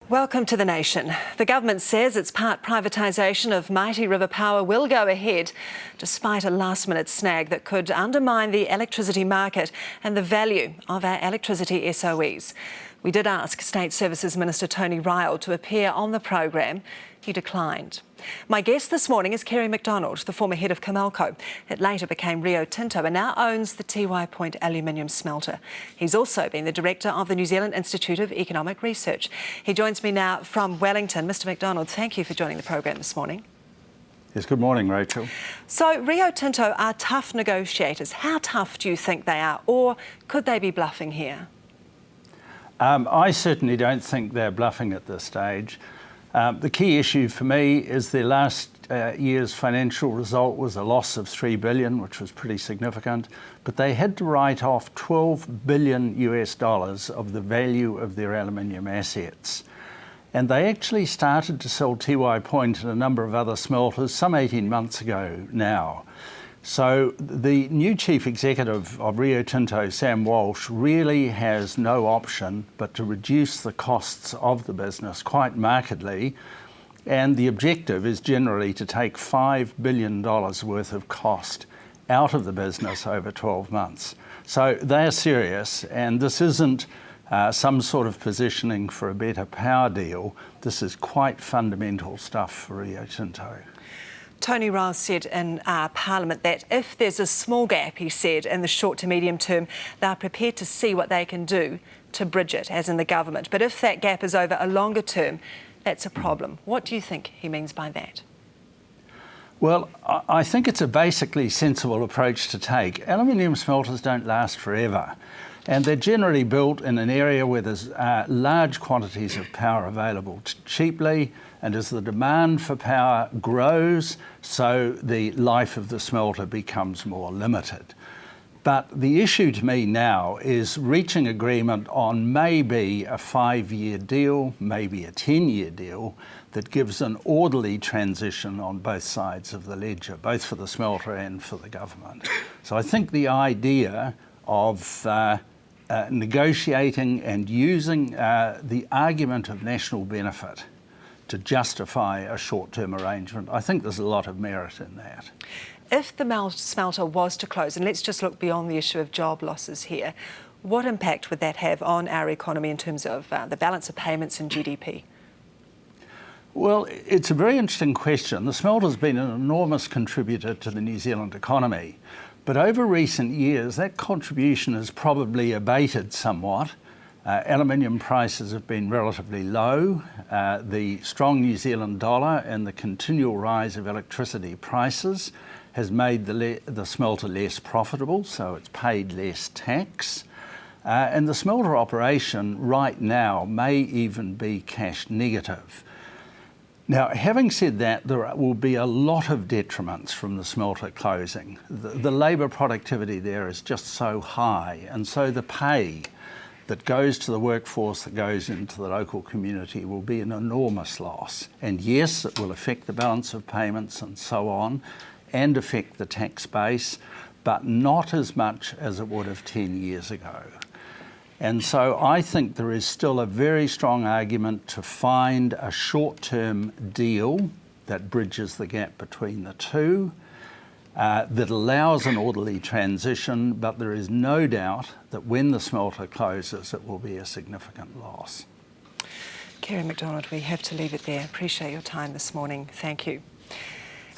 Welcome to The Nation. The government says its part privatisation of Mighty River Power will go ahead, despite a last-minute snag that could undermine the electricity market and the value of our electricity SOEs. We did ask State Services Minister Tony Ryle to appear on the programme. He declined. My guest this morning is Kerry McDonald, the former head of Comalco. It later became Rio Tinto and now owns the Tiwai Point aluminium smelter. He's also been the director of the New Zealand Institute of Economic Research. He joins me now from Wellington. Mr McDonald, thank you for joining the programme this morning. Yes, good morning, Rachel. So Rio Tinto are tough negotiators. How tough do you think they are, or could they be bluffing here? I certainly don't think they're bluffing at this stage. The key issue for me is their last year's financial result was a loss of $3 billion, which was pretty significant, but they had to write off $12 billion of the value of their aluminium assets. And they actually started to sell Tiwai Point and a number of other smelters some 18 months ago now. So the new chief executive of Rio Tinto, Sam Walsh, really has no option but to reduce the costs of the business quite markedly. And the objective is generally to take $5 billion worth of cost out of the business over 12 months. So they're serious, and this isn't some sort of positioning for a better power deal. This is quite fundamental stuff for Rio Tinto. Tony Ryle said in Parliament that if there's a small gap, he said, in the short to medium term, they're prepared to see what they can do to bridge it, as in the government. But if that gap is over a longer term, that's a problem. What do you think he means by that? Well, I think it's a basically sensible approach to take. Aluminium smelters don't last forever, and they're generally built in an area where there's large quantities of power available cheaply, and as the demand for power grows, so the life of the smelter becomes more limited. But the issue to me now is reaching agreement on maybe a 5-year deal, maybe a 10-year deal, that gives an orderly transition on both sides of the ledger, both for the smelter and for the government. So I think the idea of negotiating and using the argument of national benefit to justify a short-term arrangement, I think there's a lot of merit in that. If the smelter was to close, and let's just look beyond the issue of job losses here, what impact would that have on our economy in terms of the balance of payments and GDP? Well, it's a very interesting question. The smelter's been an enormous contributor to the New Zealand economy, but over recent years that contribution has probably abated somewhat. Aluminium prices have been relatively low. The strong New Zealand dollar and the continual rise of electricity prices has made the smelter less profitable, so it's paid less tax. And the smelter operation right now may even be cash negative. Now, having said that, there will be a lot of detriments from the smelter closing. The labour productivity there is just so high, and so the pay that goes to the workforce, that goes into the local community, will be an enormous loss. And yes, it will affect the balance of payments and so on, and affect the tax base, but not as much as it would have 10 years ago. And so I think there is still a very strong argument to find a short-term deal that bridges the gap between the two, that allows an orderly transition, but there is no doubt that when the smelter closes, it will be a significant loss. Kerry McDonald, we have to leave it there. Appreciate your time this morning. Thank you.